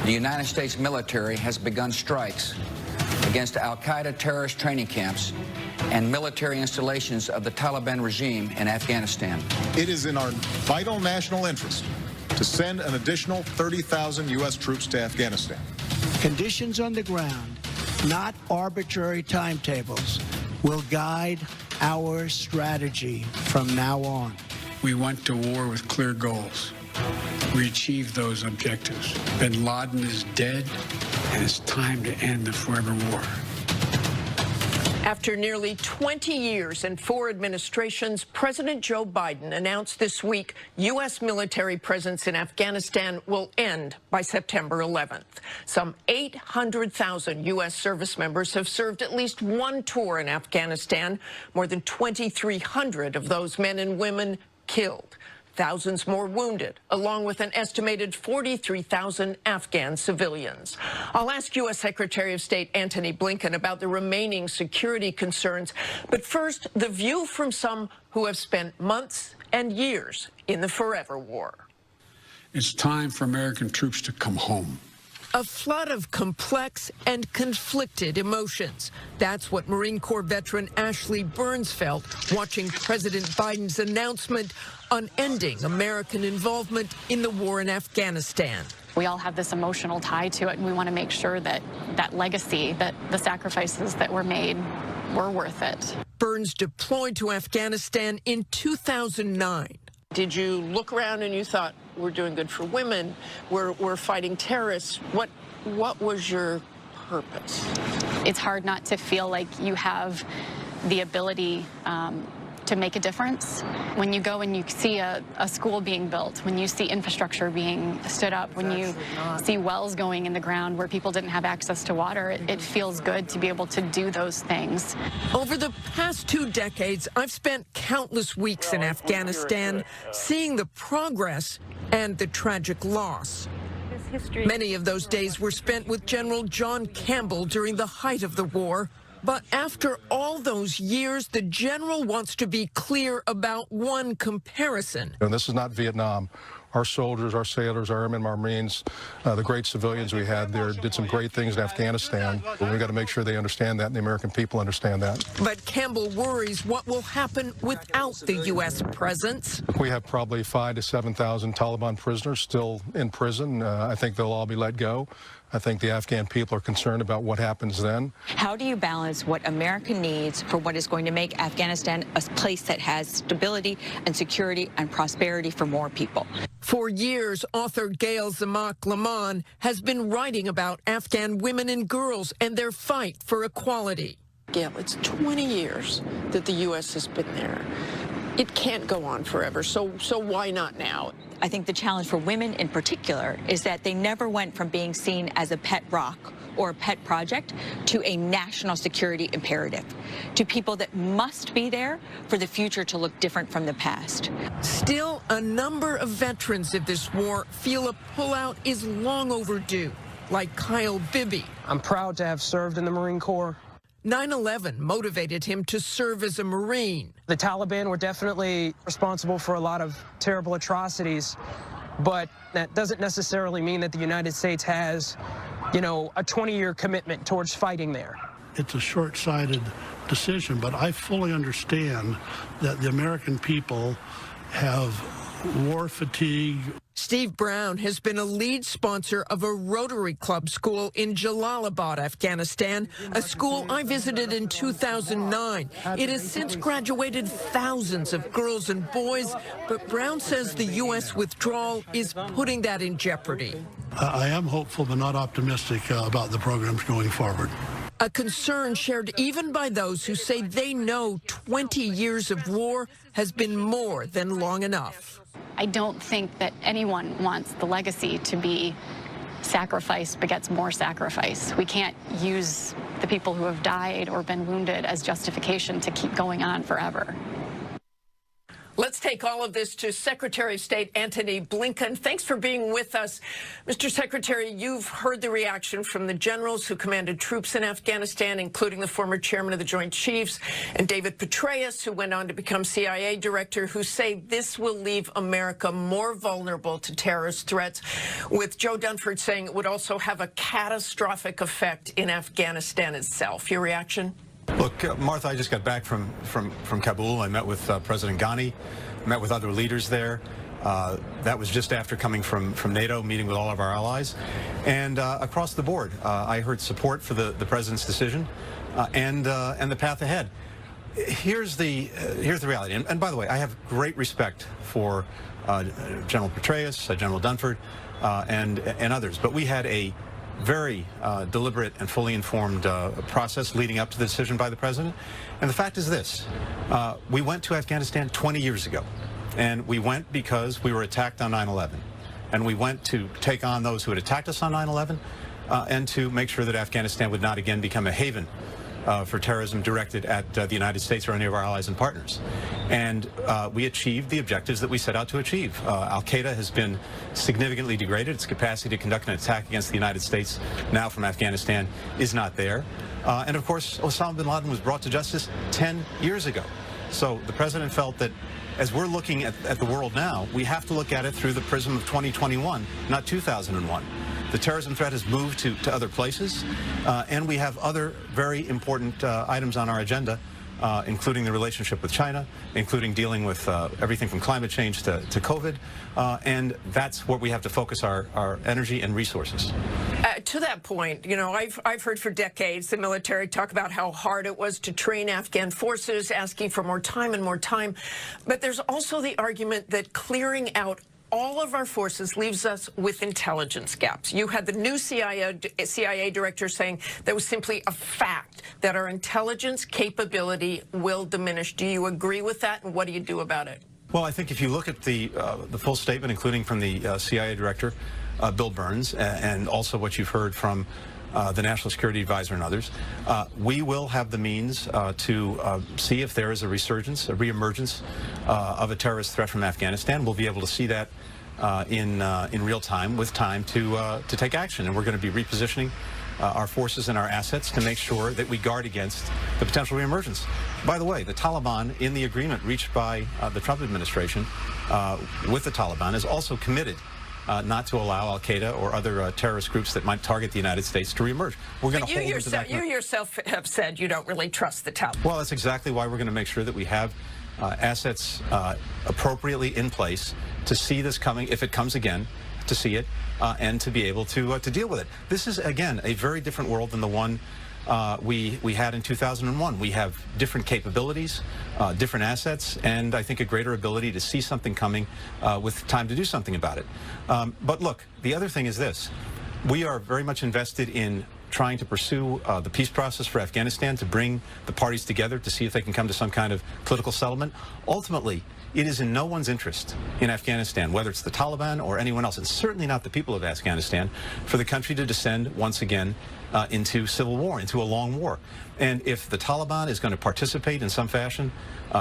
the United States military has begun strikes against al-Qaeda terrorist training camps and military installations of the Taliban regime in Afghanistan. It is in our vital national interest to send an additional 30,000 U.S. troops to Afghanistan. Conditions on the ground, not arbitrary timetables, will guide our strategy from now on. We went to war with clear goals. We achieved those objectives. Bin Laden is dead, and it's time to end the forever war. After nearly 20 years and 4 administrations, President Joe Biden announced this week U.S. military presence in Afghanistan will end by September 11th. Some 800,000 U.S. service members have served at least one tour in Afghanistan, more than 2,300 of those men and women killed. Thousands more wounded, along with an estimated 43,000 Afghan civilians. I'll ask U.S. Secretary of State Antony Blinken about the remaining security concerns. But first, the view from some who have spent months and years in the forever war. It's time for American troops to come home. A flood of complex and conflicted emotions. That's what Marine Corps veteran Ashley Burns felt watching President Biden's announcement on ending American involvement in the war in Afghanistan. We all have this emotional tie to it, and we want to make sure that that legacy, that the sacrifices that were made were worth it. Burns deployed to Afghanistan in 2009. Did you look around and you thought, we're doing good for women, we're fighting terrorists? What was your purpose? It's hard not to feel like you have the ability to make a difference. When you go and you see a school being built, when you see infrastructure being stood up, when you see wells going in the ground where people didn't have access to water, it feels good to be able to do those things. Over the past 2 decades, I've spent countless weeks in Afghanistan seeing the progress and the tragic loss. Many of those days were spent with General John Campbell during the height of the war. But after all those years, the general wants to be clear about one comparison. And this is not Vietnam. Our soldiers, our sailors, our airmen, our Marines, the great civilians we had there did some great things in Afghanistan. But we've got to make sure they understand that and the American people understand that. But Campbell worries what will happen without the U.S. presence. We have probably 5,000 to 7,000 Taliban prisoners still in prison. I think they'll all be let go. I think the Afghan people are concerned about what happens then. How do you balance what America needs for what is going to make Afghanistan a place that has stability and security and prosperity for more people? For years, author Gail Zamak-Laman has been writing about Afghan women and girls and their fight for equality. Gail, it's 20 years that the U.S. has been there. It can't go on forever, so why not now? I think the challenge for women in particular is that they never went from being seen as a pet rock or a pet project to a national security imperative, to people that must be there for the future to look different from the past. Still, a number of veterans of this war feel a pullout is long overdue, like Kyle Bibby. I'm proud to have served in the Marine Corps. 9/11 motivated him to serve as a Marine. The Taliban were definitely responsible for a lot of terrible atrocities, but that doesn't necessarily mean that the United States has, a 20-year commitment towards fighting there. It's a short-sighted decision, but I fully understand that the American people have war fatigue. Steve Brown has been a lead sponsor of a Rotary Club school in Jalalabad, Afghanistan, a school I visited in 2009. It has since graduated thousands of girls and boys, but Brown says the U.S. withdrawal is putting that in jeopardy. I am hopeful but not optimistic about the programs going forward. A concern shared even by those who say they know 20 years of war has been more than long enough. I don't think that anyone wants the legacy to be sacrifice begets more sacrifice. We can't use the people who have died or been wounded as justification to keep going on forever. Let's take all of this to Secretary of State Antony Blinken. Thanks for being with us. Mr. Secretary, you've heard the reaction from the generals who commanded troops in Afghanistan, including the former chairman of the Joint Chiefs, and David Petraeus, who went on to become CIA director, who say this will leave America more vulnerable to terrorist threats, with Joe Dunford saying it would also have a catastrophic effect in Afghanistan itself. Your reaction? Look, Martha, I just got back from Kabul. I met with President Ghani, met with other leaders there. That was just after coming from NATO, meeting with all of our allies. And across the board, I heard support for the president's decision and the path ahead. Here's the reality. And by the way, I have great respect for General Petraeus, General Dunford, and others. But we had a very deliberate and fully informed process leading up to the decision by the president. And the fact is this, we went to Afghanistan 20 years ago, and we went because we were attacked on 9/11. And we went to take on those who had attacked us on 9/11 and to make sure that Afghanistan would not again become a haven for terrorism directed at the United States or any of our allies and partners. And we achieved the objectives that we set out to achieve. Al-Qaeda has been significantly degraded. Its capacity to conduct an attack against the United States now from Afghanistan is not there. And of course, Osama bin Laden was brought to justice 10 years ago. So the president felt that as we're looking at the world now, we have to look at it through the prism of 2021, not 2001. The terrorism threat has moved to other places, and we have other very important items on our agenda, including the relationship with China, including dealing with everything from climate change to COVID, and that's where we have to focus our energy and resources. To that point, you know, I've heard for decades the military talk about how hard it was to train Afghan forces, asking for more time and more time, but there's also the argument that clearing out all of our forces leaves us with intelligence gaps. You had the new CIA director saying that was simply a fact that our intelligence capability will diminish. Do you agree with that, and what do you do about it? Well, I think if you look at the full statement, including from the CIA director, Bill Burns, and also what you've heard from the National Security Advisor and others, we will have the means to see if there is a resurgence, a reemergence of a terrorist threat from Afghanistan. We'll be able to see that in real time, with time to take action. And we're going to be repositioning our forces and our assets to make sure that we guard against the potential reemergence. By the way, the Taliban, in the agreement reached by the Trump administration with the Taliban, is also committed not to allow Al-Qaeda or other terrorist groups that might target the United States to reemerge. We're going to hold them to that. You yourself have said you don't really trust the Taliban. Well, that's exactly why we're going to make sure that we have assets appropriately in place to see this coming, if it comes again, to see it, and to be able to deal with it. This is, again, a very different world than the one we had in 2001. We have different capabilities, different assets, and I think a greater ability to see something coming with time to do something about it. But look, the other thing is this. We are very much invested in trying to pursue the peace process for Afghanistan, to bring the parties together to see if they can come to some kind of political settlement. Ultimately, it is in no one's interest in Afghanistan, whether it's the Taliban or anyone else, and certainly not the people of Afghanistan, for the country to descend once again into civil war, into a long war. And if the Taliban is going to participate in some fashion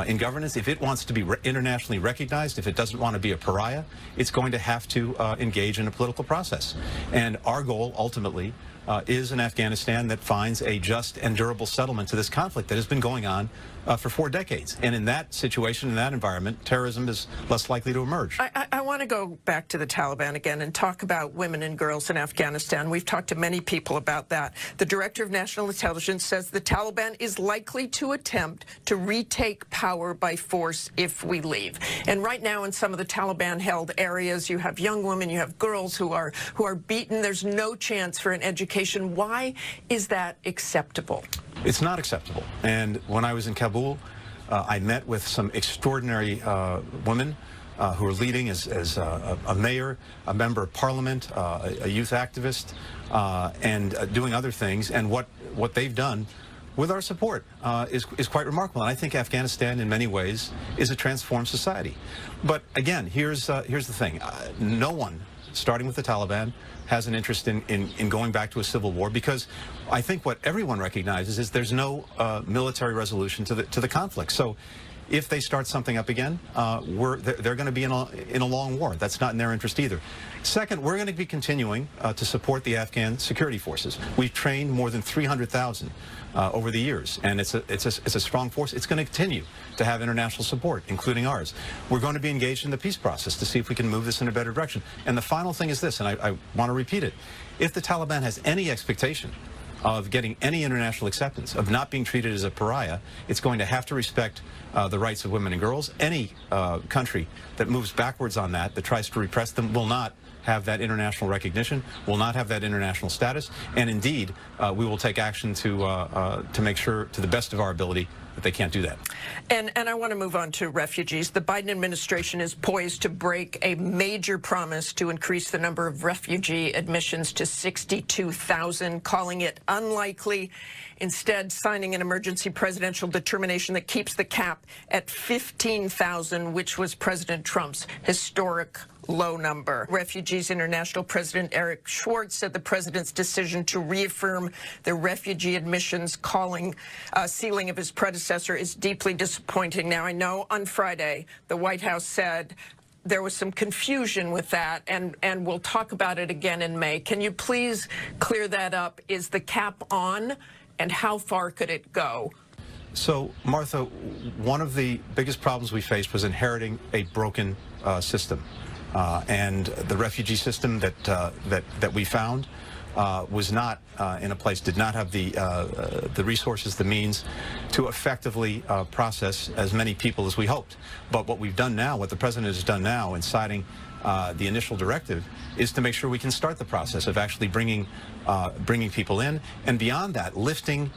in governance, if it wants to be internationally recognized, if it doesn't want to be a pariah, it's going to have to engage in a political process. And our goal, ultimately, is an Afghanistan that finds a just and durable settlement to this conflict that has been going on for 4 decades. And in that situation, in that environment, terrorism is less likely to emerge. I want to go back to the Taliban again and talk about women and girls in Afghanistan. We've talked to many people about that. The Director of National Intelligence says the Taliban is likely to attempt to retake power by force if we leave. And right now in some of the Taliban-held areas, you have young women, you have girls who are beaten. There's no chance for an education. Why is that acceptable? It's not acceptable. And when I was in Kabul, I met with some extraordinary women who are leading as a mayor, a member of parliament, a youth activist, and doing other things. And what they've done with our support is quite remarkable. And I think Afghanistan, in many ways, is a transformed society. But again, here's the thing. No one, starting with the Taliban, has an interest in going back to a civil war, because I think what everyone recognizes is there's no military resolution to the conflict. So if they start something up again, they're going to be in a long war. That's not in their interest either. Second, we're going to be continuing to support the Afghan security forces. We've trained more than 300,000 over the years, and it's a strong force. It's going to continue to have international support, including ours. We're going to be engaged in the peace process to see if we can move this in a better direction. And the final thing is this, and I want to repeat it. If the Taliban has any expectation of getting any international acceptance, of not being treated as a pariah, it's going to have to respect the rights of women and girls. Any country that moves backwards on that tries to repress them, will not have that international recognition, will not have that international status, and indeed, we will take action to make sure, to the best of our ability, that they can't do that. And I want to move on to refugees. The Biden administration is poised to break a major promise to increase the number of refugee admissions to 62,000, calling it unlikely, instead signing an emergency presidential determination that keeps the cap at 15,000, which was President Trump's historic low number. Refugees International President Eric Schwartz said the president's decision to reaffirm the refugee admissions ceiling of his predecessor is deeply disappointing. Now, I know on Friday the White House said there was some confusion with that, and we'll talk about it again in May. Can you please clear that up? Is the cap on, and how far could it go? So, Martha, one of the biggest problems we faced was inheriting a broken system. And the refugee system that we found was not in a place, did not have the resources, the means to effectively process as many people as we hoped. But what we've done now, what the president has done now in signing the initial directive, is to make sure we can start the process of actually bringing people in, and beyond that, lifting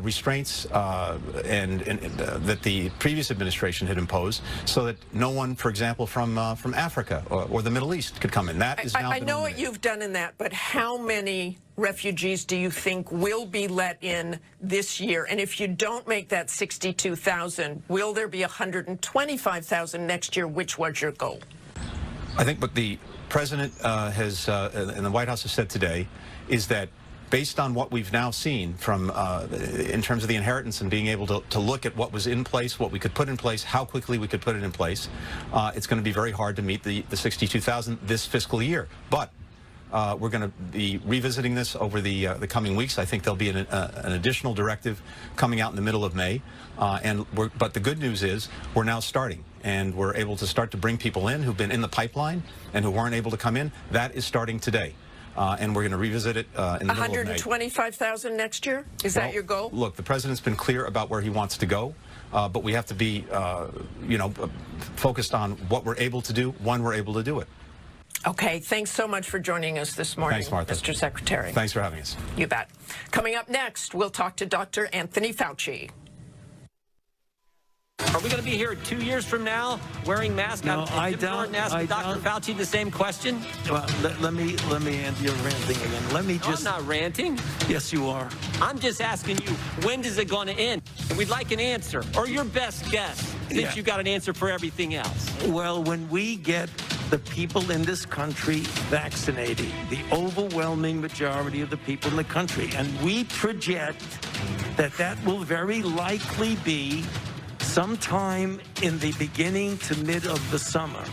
restraints that the previous administration had imposed, so that no one, for example, from Africa or the Middle East could come in. That is now. I know what you've done in that, but how many refugees do you think will be let in this year? And if you don't make that 62,000, will there be 125,000 next year, which was your goal? I think what the president has, and the White House has said today, is that based on what we've now seen from, in terms of the inheritance and being able to look at what was in place, what we could put in place, how quickly we could put it in place, it's going to be very hard to meet the 62,000 this fiscal year. But we're going to be revisiting this over the coming weeks. I think there'll be an additional directive coming out in the middle of May. But the good news is we're now starting, and we're able to start to bring people in who've been in the pipeline and who weren't able to come in. That is starting today. And we're going to revisit it in the middle of May. 125,000 next year? Is that your goal? Look, the president's been clear about where he wants to go, but we have to be, focused on what we're able to do when we're able to do it. Okay, thanks so much for joining us this morning, Thanks, Martha. Mr. Secretary. Thanks for having us. You bet. Coming up next, we'll talk to Dr. Anthony Fauci. Are we going to be here 2 years from now wearing masks? No, I don't. Ask Dr. Fauci the same question. Well, let me end your ranting again. Let me just. I'm not ranting. Yes, you are. I'm just asking you, when is it going to end? And we'd like an answer, or your best guess, since you got an answer for everything else. Well, when we get the people in this country vaccinated, the overwhelming majority of the people in the country, and we project that will very likely be sometime in the beginning to mid of the summer.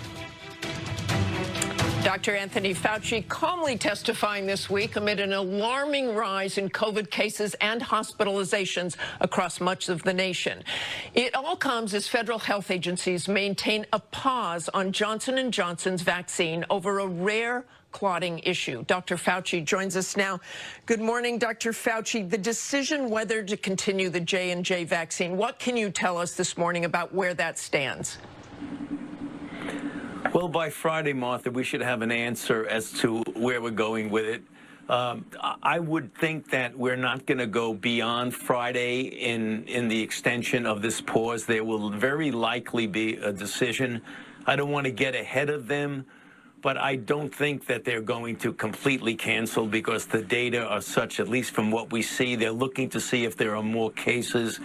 Dr. Anthony Fauci calmly testifying this week amid an alarming rise in COVID cases and hospitalizations across much of the nation. It all comes as federal health agencies maintain a pause on Johnson & Johnson's vaccine over a rare clotting issue. Dr. Fauci joins us now. Good morning, Dr. Fauci. The decision whether to continue the J&J vaccine, what can you tell us this morning about where that stands? Well, by Friday, Martha, we should have an answer as to where we're going with it. I would think that we're not going to go beyond Friday in the extension of this pause. There will very likely be a decision. I don't want to get ahead of them, but I don't think that they're going to completely cancel because the data are such, at least from what we see, they're looking to see if there are more cases.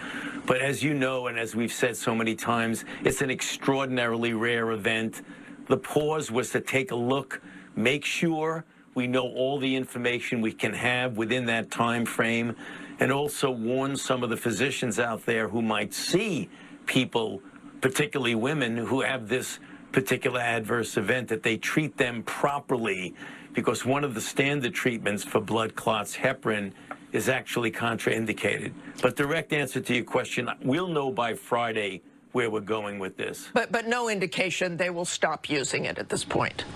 But as you know, and as we've said so many times, it's an extraordinarily rare event. The pause was to take a look, make sure we know all the information we can have within that time frame, and also warn some of the physicians out there who might see people particularly women who have this particular adverse event, that they treat them properly, because one of the standard treatments for blood clots, heparin, is actually contraindicated. But direct answer to your question, we'll know by Friday where we're going with this. But no indication they will stop using it at this point.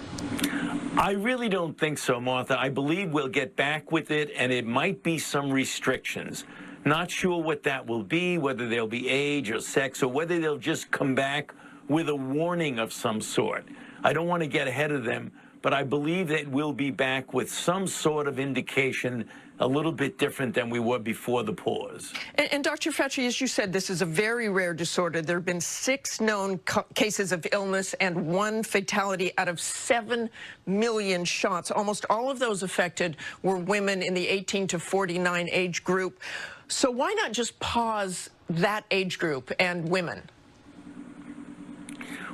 I really don't think so, Martha. I believe we'll get back with it, and it might be some restrictions. Not sure what that will be, whether they'll be age or sex, or whether they'll just come back with a warning of some sort. I don't want to get ahead of them, but I believe that we'll be back with some sort of indication a little bit different than we were before the pause. And Dr. Fauci, as you said, this is a very rare disorder. There have been 6 known cases of illness and 1 fatality out of 7 million shots. Almost all of those affected were women in the 18 to 49 age group. So why not just pause that age group and women?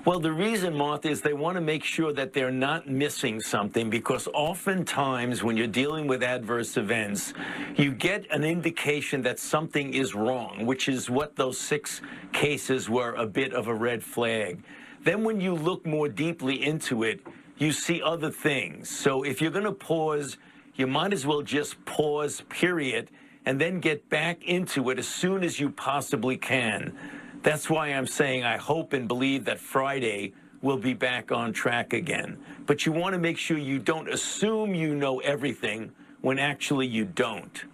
Well, the reason, Martha, is they want to make sure that they're not missing something, because oftentimes when you're dealing with adverse events, you get an indication that something is wrong, which is what those 6 cases were, a bit of a red flag. Then when you look more deeply into it, you see other things. So if you're going to pause, you might as well just pause, period, and then get back into it as soon as you possibly can. That's why I'm saying I hope and believe that Friday we'll be back on track again. But you want to make sure you don't assume you know everything when actually you don't.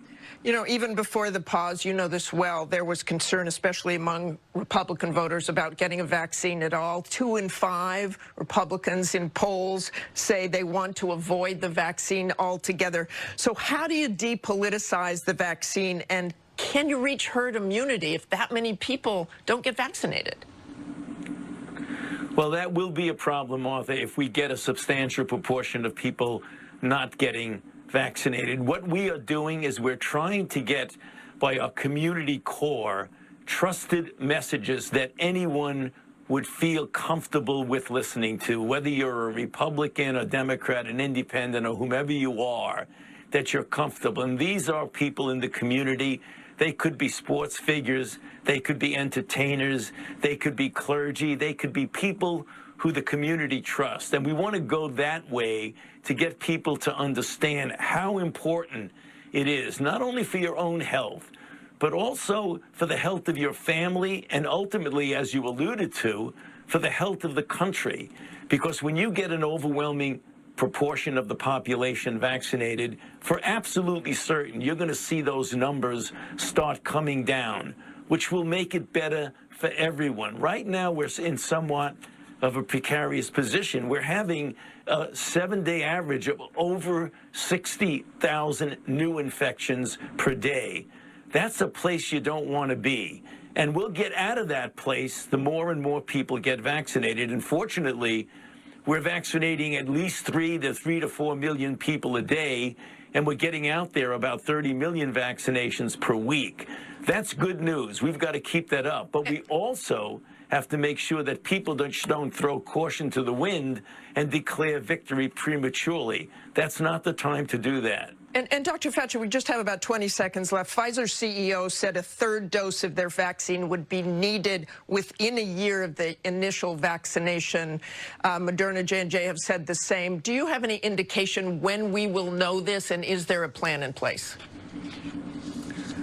You know, even before the pause, you know this well, there was concern, especially among Republican voters, about getting a vaccine at all. 2 in 5 Republicans in polls say they want to avoid the vaccine altogether. So how do you depoliticize the vaccine, and can you reach herd immunity if that many people don't get vaccinated? Well, that will be a problem, Martha, if we get a substantial proportion of people not getting vaccinated. What we are doing is we're trying to get, by our community core, trusted messages that anyone would feel comfortable with listening to, whether you're a Republican, a Democrat, an independent, or whomever you are, that you're comfortable. And these are people in the community. They could be sports figures, they could be entertainers, they could be clergy, they could be people who the community trusts. And we want to go that way to get people to understand how important it is, not only for your own health, but also for the health of your family, and ultimately, as you alluded to, for the health of the country. Because when you get an overwhelming proportion of the population vaccinated, for absolutely certain, you're going to see those numbers start coming down, which will make it better for everyone. Right now, we're in somewhat of a precarious position. We're having a 7-day average of over 60,000 new infections per day. That's a place you don't want to be. And we'll get out of that place the more and more people get vaccinated. And fortunately, we're vaccinating at least 3 to 4 million people a day, and we're getting out there about 30 million vaccinations per week. That's good news. We've got to keep that up. But we also have to make sure that people don't throw caution to the wind and declare victory prematurely. That's not the time to do that. And Dr. Fauci, we just have about 20 seconds left. Pfizer's CEO said a 3rd dose of their vaccine would be needed within a year of the initial vaccination. Moderna, J&J have said the same. Do you have any indication when we will know this, and is there a plan in place?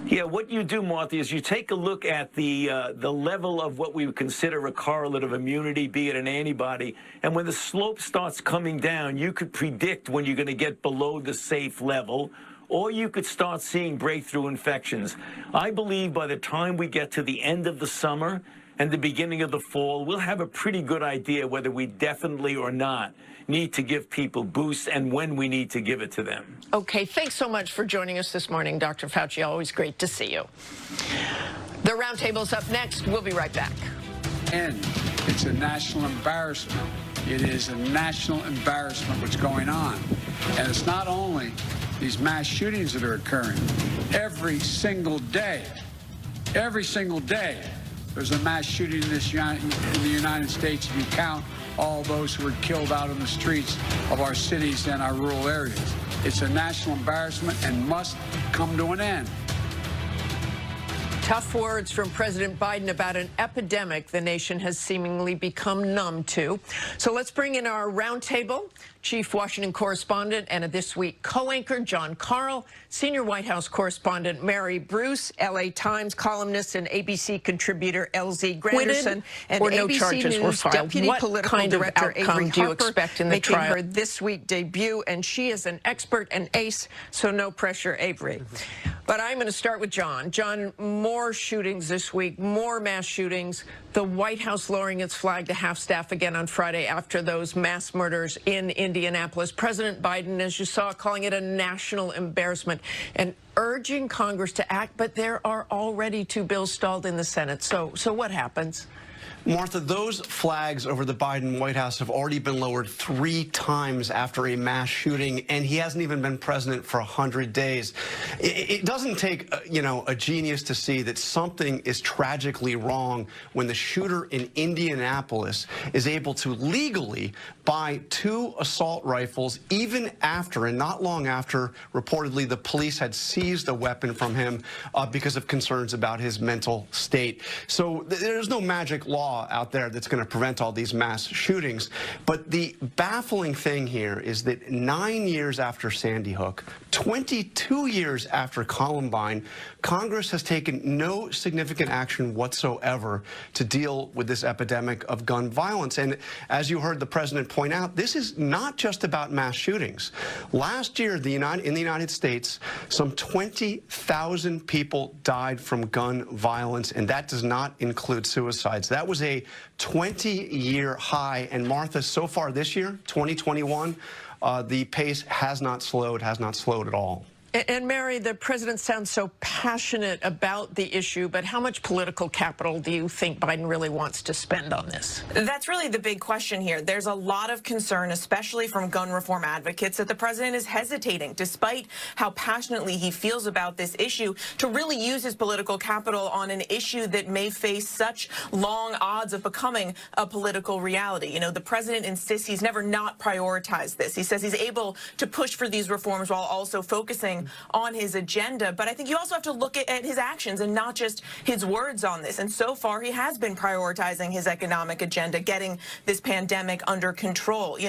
Yeah, what you do, Martha, is you take a look at the level of what we would consider a correlate of immunity, be it an antibody, and when the slope starts coming down, you could predict when you're going to get below the safe level, or you could start seeing breakthrough infections. I believe by the time we get to the end of the summer and the beginning of the fall, we'll have a pretty good idea whether we definitely or not need to give people boosts and when we need to give it to them. Okay, thanks so much for joining us this morning, Dr. Fauci. Always great to see you. The roundtable's up next. We'll be right back. And it's a national embarrassment. It is a national embarrassment what's going on. And it's not only these mass shootings that are occurring. Every single day, there's a mass shooting in the United States, if you count all those who were killed out in the streets of our cities and our rural areas. It's a national embarrassment and must come to an end. Tough words from President Biden about an epidemic the nation has seemingly become numb to. So let's bring in our roundtable. Chief Washington correspondent and a This Week co-anchor John Karl, senior White House correspondent Mary Bruce, LA Times columnist and ABC contributor LZ Granderson, and or no ABC charges News were filed. Deputy What Political kind of Director outcome Avery do you Harper expect in the making trial? Her This Week debut, and she is an expert and ace, so no pressure, Avery. But I'm going to start with John. John, more shootings this week, more mass shootings. The White House lowering its flag to half-staff again on Friday after those mass murders in Indianapolis. President Biden, as you saw, calling it a national embarrassment and urging Congress to act, but there are already 2 bills stalled in the Senate. So what happens? Martha, those flags over the Biden White House have already been lowered 3 times after a mass shooting, and he hasn't even been president for 100 days. It doesn't take, a genius to see that something is tragically wrong when the shooter in Indianapolis is able to legally buy 2 assault rifles, even after, and not long after, reportedly the police had seized a weapon from him because of concerns about his mental state. So there's no magic law out there that's going to prevent all these mass shootings. But the baffling thing here is that 9 years after Sandy Hook, 22 years after Columbine, Congress has taken no significant action whatsoever to deal with this epidemic of gun violence. And as you heard the president point out, this is not just about mass shootings. Last year, in the United States, some 20,000 people died from gun violence, and that does not include suicides. That was a 20-year high. And Martha, so far this year, 2021, the pace has not slowed at all. And Mary, the president sounds so passionate about the issue, but how much political capital do you think Biden really wants to spend on this? That's really the big question here. There's a lot of concern, especially from gun reform advocates, that the president is hesitating, despite how passionately he feels about this issue, to really use his political capital on an issue that may face such long odds of becoming a political reality. The president insists he's never not prioritized this. He says he's able to push for these reforms while also focusing on his agenda. But I think you also have to look at his actions and not just his words on this. And so far, he has been prioritizing his economic agenda, getting this pandemic under control.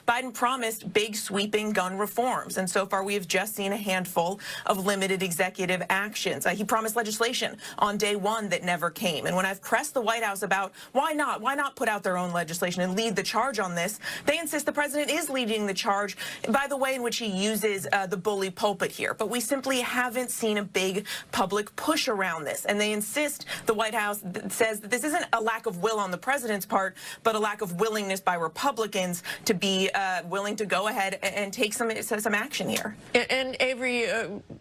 Biden promised big, sweeping gun reforms. And so far, we have just seen a handful of limited executive actions. He promised legislation on day 1 that never came. And when I've pressed the White House about why not put out their own legislation and lead the charge on this, they insist the president is leading the charge by the way in which he uses the bully pulpit here. But we simply haven't seen a big public push around this. And they insist, the White House says that this isn't a lack of will on the president's part, but a lack of willingness by Republicans to be willing to go ahead and take some action here. And Avery,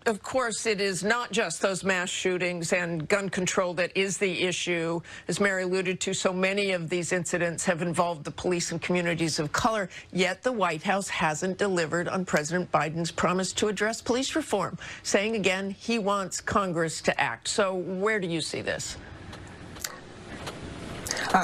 of course, it is not just those mass shootings and gun control that is the issue. As Mary alluded to, so many of these incidents have involved the police and communities of color, yet the White House hasn't delivered on President Biden's promise to address police reform, saying again he wants Congress to act. So where do you see this?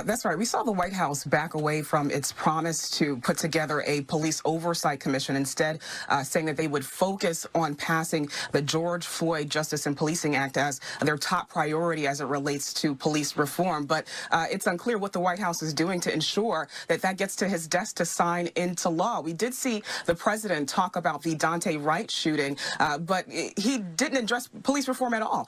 That's right. We saw the White House back away from its promise to put together a police oversight commission, instead saying that they would focus on passing the George Floyd Justice and Policing Act as their top priority as it relates to police reform. But it's unclear what the White House is doing to ensure that that gets to his desk to sign into law. We did see the president talk about the Daunte Wright shooting, but he didn't address police reform at all.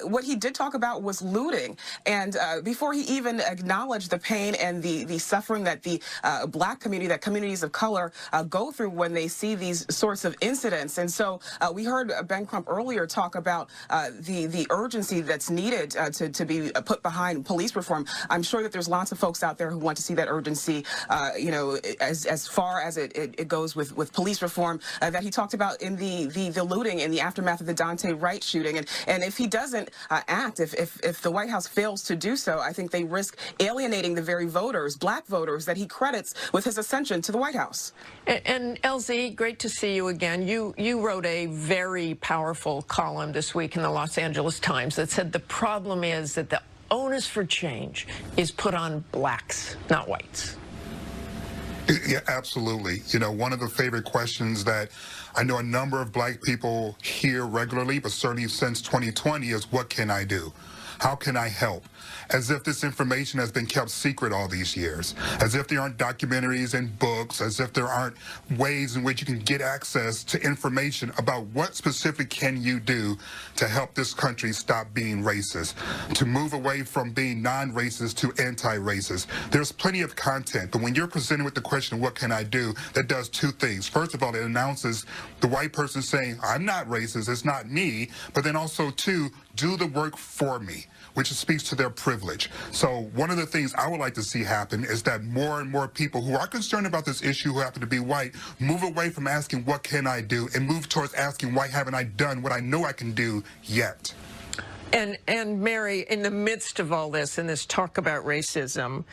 What he did talk about was looting. And before he even acknowledged the pain and the suffering that the black community, that communities of color go through when they see these sorts of incidents. And so we heard Ben Crump earlier talk about the urgency that's needed to be put behind police reform. I'm sure that there's lots of folks out there who want to see that urgency, as far as it goes with police reform that he talked about in the looting in the aftermath of the Daunte Wright shooting. And if he doesn't act, if the White House fails to do so, I think they risk alienating the very voters, black voters, that he credits with his ascension to the White House. And LZ, great to see you again. You wrote a very powerful column this week in the Los Angeles Times that said the problem is that the onus for change is put on blacks, not whites. Yeah, absolutely. You know, one of the favorite questions that I know a number of black people hear regularly, but certainly since 2020, is what can I do? How can I help? As if this information has been kept secret all these years, as if there aren't documentaries and books, as if there aren't ways in which you can get access to information about what specifically can you do to help this country stop being racist, to move away from being non-racist to anti-racist. There's plenty of content, but when you're presented with the question, what can I do, that does two things. First of all, it announces the white person saying, I'm not racist, it's not me, but then also, two, do the work for me, which speaks to their privilege. So one of the things I would like to see happen is that more and more people who are concerned about this issue, who happen to be white, move away from asking, what can I do, and move towards asking, why haven't I done what I know I can do yet? And Mary, in the midst of all this, and this talk about racism,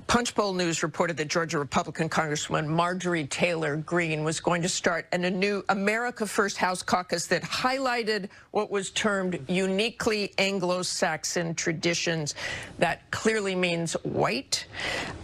Punchbowl News reported that Georgia Republican Congresswoman Marjorie Taylor Greene was going to start a new America First House caucus that highlighted what was termed uniquely Anglo-Saxon traditions. That clearly means white.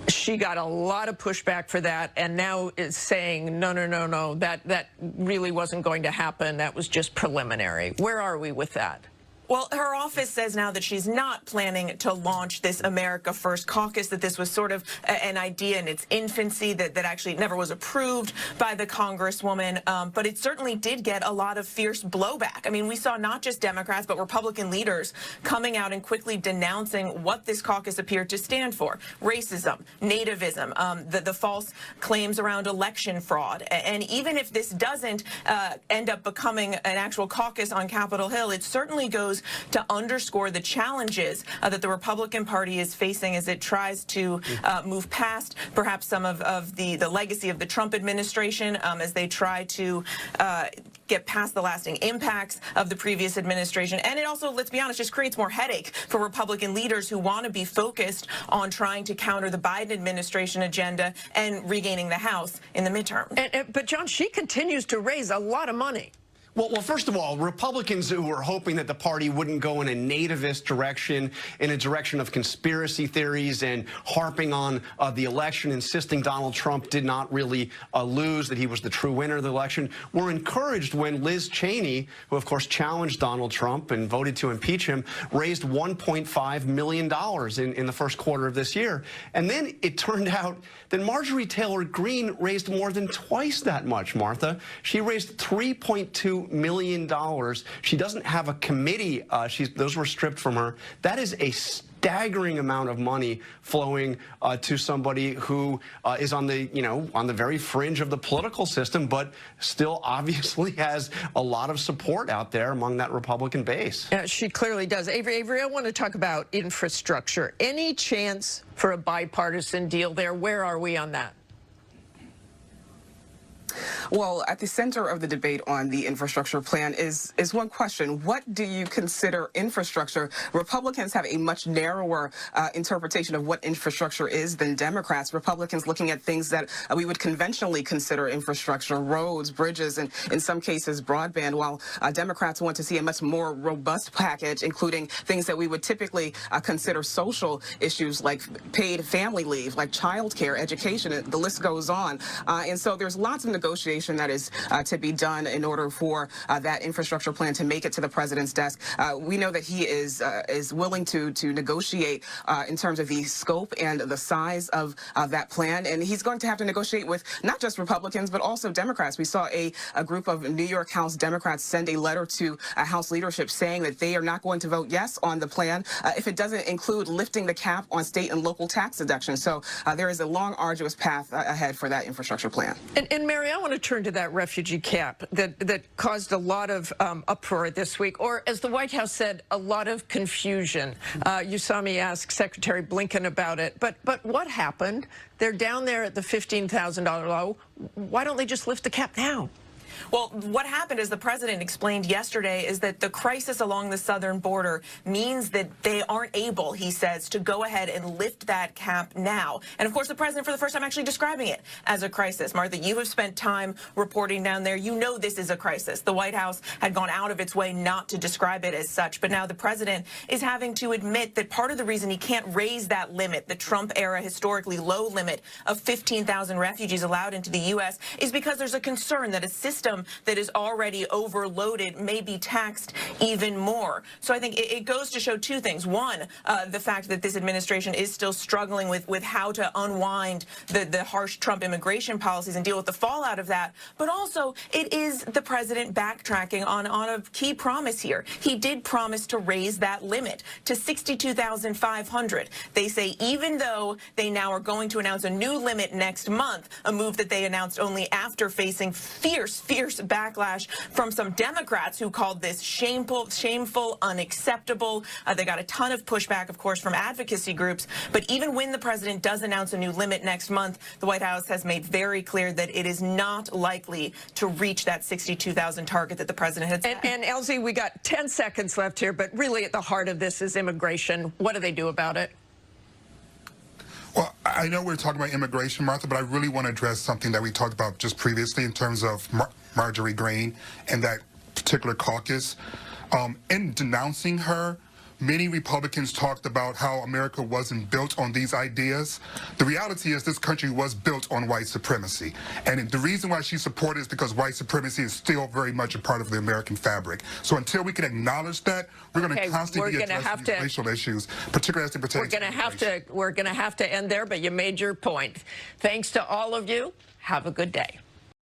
She got a lot of pushback for that, and now is saying, no, that really wasn't going to happen. That was just preliminary. Where are we with that? Well, her office says now that she's not planning to launch this America First caucus, that this was sort of an idea in its infancy that actually never was approved by the Congresswoman. But it certainly did get a lot of fierce blowback. I mean, we saw not just Democrats, but Republican leaders coming out and quickly denouncing what this caucus appeared to stand for. Racism, nativism, the false claims around election fraud. And even if this doesn't end up becoming an actual caucus on Capitol Hill, it certainly goes to underscore the challenges that the Republican Party is facing as it tries to move past perhaps some of the legacy of the Trump administration, as they try to get past the lasting impacts of the previous administration. And it also, let's be honest, just creates more headache for Republican leaders who want to be focused on trying to counter the Biden administration agenda and regaining the House in the midterm. But John, she continues to raise a lot of money. Well, first of all, Republicans who were hoping that the party wouldn't go in a nativist direction, in a direction of conspiracy theories and harping on the election, insisting Donald Trump did not really lose, that he was the true winner of the election, were encouraged when Liz Cheney, who of course challenged Donald Trump and voted to impeach him, raised $1.5 million in the first quarter of this year. And then it turned out that Marjorie Taylor Greene raised more than twice that much, Martha. She raised $3.2 million. She doesn't have a committee. Those were stripped from her. That is a staggering amount of money flowing to somebody who is on the, on the very fringe of the political system, but still obviously has a lot of support out there among that Republican base. Yeah, she clearly does. Avery, I want to talk about infrastructure. Any chance for a bipartisan deal there? Where are we on that? Well, at the center of the debate on the infrastructure plan is one question. What do you consider infrastructure? Republicans have a much narrower interpretation of what infrastructure is than Democrats. Republicans looking at things that we would conventionally consider infrastructure, roads, bridges, and in some cases broadband, while Democrats want to see a much more robust package, including things that we would typically consider social issues like paid family leave, like child care, education, the list goes on. And so there's lots of negotiation that is to be done in order for that infrastructure plan to make it to the president's desk. We know that he is willing to negotiate in terms of the scope and the size of that plan, and he's going to have to negotiate with not just Republicans but also Democrats. We saw a group of New York House Democrats send a letter to House leadership saying that they are not going to vote yes on the plan if it doesn't include lifting the cap on state and local tax deductions. So there is a long, arduous path ahead for that infrastructure plan. And Mary, I want to turn to that refugee cap that caused a lot of uproar this week, or as the White House said, a lot of confusion. You saw me ask Secretary Blinken about it, but what happened? They're down there at the $15,000 low. Why don't they just lift the cap now? Well, what happened, as the president explained yesterday, is that the crisis along the southern border means that they aren't able, he says, to go ahead and lift that cap now. And of course, the president, for the first time, actually describing it as a crisis. Martha, you have spent time reporting down there. You know this is a crisis. The White House had gone out of its way not to describe it as such. But now the president is having to admit that part of the reason he can't raise that limit, the Trump-era historically low limit of 15,000 refugees allowed into the U.S., is because there's a concern that a system system that is already overloaded may be taxed even more. So I think it goes to show two things. One, the fact that this administration is still struggling with how to unwind the harsh Trump immigration policies and deal with the fallout of that. But also, it is the president backtracking on a key promise here. He did promise to raise that limit to 62,500. They say even though they now are going to announce a new limit next month, a move that they announced only after facing fierce backlash from some Democrats who called this shameful, unacceptable. They got a ton of pushback, of course, from advocacy groups. But even when the president does announce a new limit next month, the White House has made very clear that it is not likely to reach that 62,000 target that the president had set. And Elsie, we got 10 seconds left here, but really at the heart of this is immigration. What do they do about it? Well, I know we're talking about immigration, Martha, but I really want to address something that we talked about just previously in terms of Marjorie Greene and that particular caucus. In denouncing her, many Republicans talked about how America wasn't built on these ideas. The reality is this country was built on white supremacy. And the reason why she supported it is because white supremacy is still very much a part of the American fabric. So until we can acknowledge that, we're going to constantly be addressing these racial issues, particularly as it pertains to immigration. We're going to have to end there, but you made your point. Thanks to all of you. Have a good day.